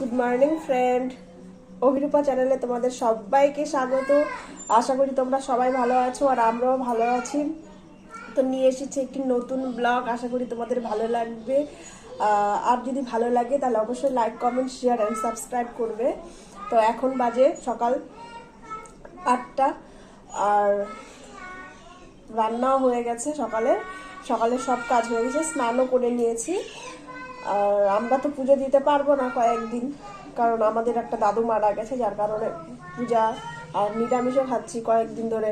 Good morning friend, Abhirupa চ্যানেলে তোমাদের সবাইকে স্বাগত। আশা করি তোমরা সবাই ভালো আছো আর আমরাও ভালো আছি। তো নিয়ে এসেছি একটি নতুন ব্লগ, আশা করি তোমাদের ভালো লাগবে। আর যদি ভালো লাগে তাহলে অবশ্যই like, comment, share and subscribe করবে। তো এখন বাজে সকাল 8টা আর রান্নাও হয়ে গেছে। সকালে সব কাজ হয়ে গেছে, স্নানও করে নিয়েছি। আর আমরা তো পুজো দিতে পারবো না কয়েকদিন, কারণ আমাদের একটা দাদু মারা গেছে, যার কারণে পূজা আর নিরামিষও খাচ্ছি কয়েকদিন ধরে।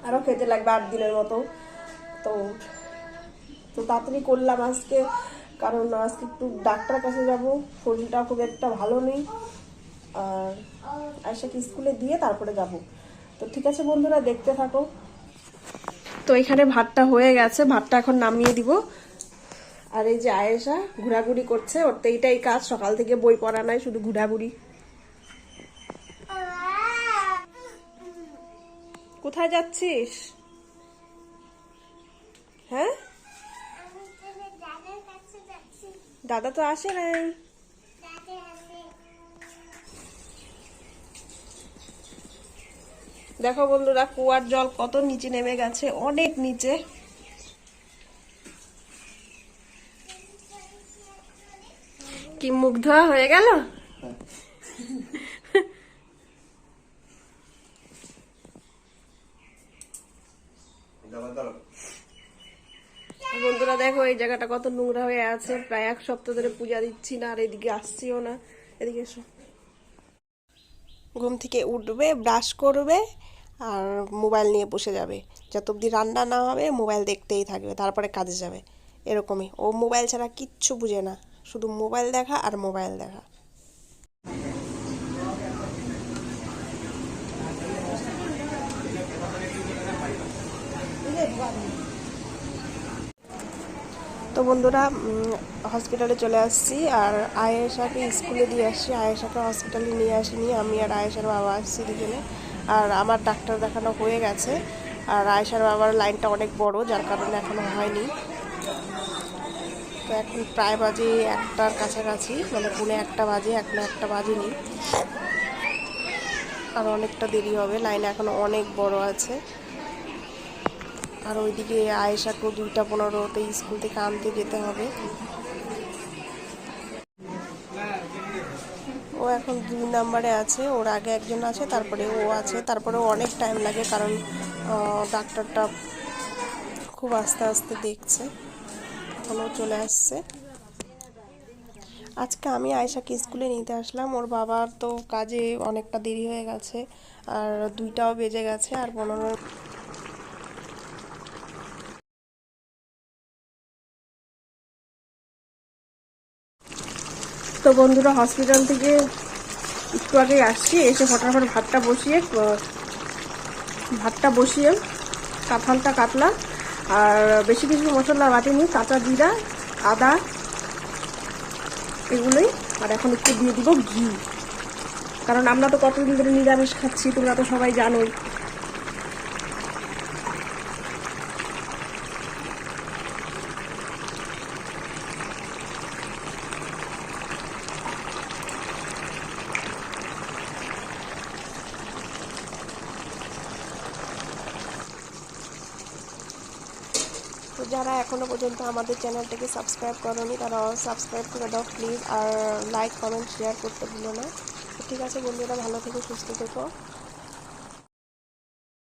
আরও খেতে লাগবে 8 দিনের মতো। তো তো তাড়াতাড়ি করলাম আজকে, কারণ আজকে একটু ডাক্তার কাছে যাব, শরীরটা খুব একটা ভালো নেই। আর আয়শাকে স্কুলে দিয়ে তারপরে যাব। তো ঠিক আছে বন্ধুরা, দেখতে থাকো। তো এখানে ভাতটা হয়ে গেছে, ভাতটা এখন নামিয়ে দিব। আর এই যে আয়েশা ঘোরাঘুরি করছে, ওর তো এইটাই কাজ, সকাল থেকে বই পড়া নাই, শুধু ঘোরাঘুরি। কোথায় যাচ্ছিস? হ্যাঁ, দাদা তো আসে নাই। দেখো বন্ধুরা, কুয়ার জল কত নিচে নেমে গেছে, অনেক নিচে। কি মুখ ধোয়া হয়ে গেল? বন্ধুরা দেখো, এই জায়গাটা কত নোংরা হয়ে আছে। প্রায় 1 সপ্তাহ ধরে পূজা দিচ্ছি না, আর এদিকে আসছিও না। এদিকে এসো। ঘুম থেকে উঠবে, ব্রাশ করবে আর মোবাইল নিয়ে বসে যাবে। যত অব্দি রান্না না হবে মোবাইল দেখতেই থাকবে, তারপরে কাজে যাবে। এরকমই, ও মোবাইল ছাড়া কিচ্ছু বুঝে না, শুধু মোবাইল দেখা আর মোবাইল দেখা। তো বন্ধুরা, হসপিটালে চলে আসছি আর আয়েশাকে স্কুলে দিয়ে আসছি। আয়েশাকে হসপিটালে নিয়ে আসিনি, আমি আর আয়েশার বাবা আসছি দুজনে। আর আমার ডাক্তার দেখানো হয়ে গেছে, আর আয়েশার বাবার লাইনটা অনেক বড়, যার কারণে এখনো হয়নি। তো এখন প্রায় বাজে 1টার কাছাকাছি, মানে পৌনে 1টা বাজে, এখনো 1টা বাজেনি। আর অনেকটা দেরি হবে, লাইন এখনো অনেক বড় আছে। আর ওইদিকে আয়েশাকেও 2টা 15-তে স্কুল থেকে আনতে যেতে হবে। ও এখন 2 নম্বরে আছে, ওর আগে একজন আছে, তারপরে ও আছে। তারপরে অনেক টাইম লাগে, কারণ ডাক্তারটা খুব আস্তে আস্তে দেখছে। এখনও চলে আসছে। আজকে আমি আয়েশাকে স্কুলে নিতে আসলাম, ওর বাবার তো কাজে অনেকটা দেরি হয়ে গেছে, আর 2টাও বেজে গেছে আর 15। তো বন্ধুরা, হসপিটাল থেকে একটু আগে আসছি, এসে ফটাফট ভাতটা বসিয়ে কাঁঠালটা কাটলাম। আর বেশি কিছু মশলা বাটিনি, কাঁচা জিরা, আদা, এগুলোই। আর এখন একটু দিয়ে দিব ঘি, কারণ আমরা তো কতদিন ধরে নিরামিষ খাচ্ছি, তোমরা তো সবাই জানোই। তো যারা এখনও পর্যন্ত আমাদের চ্যানেলটাকে সাবস্ক্রাইব করোনি, তারা সাবস্ক্রাইব করে দাও প্লিজ। আর লাইক, কমেন্ট, শেয়ার করতে ভুলো না। ঠিক আছে বন্ধুরা, ভালো থেকো, সুস্থ থেকো।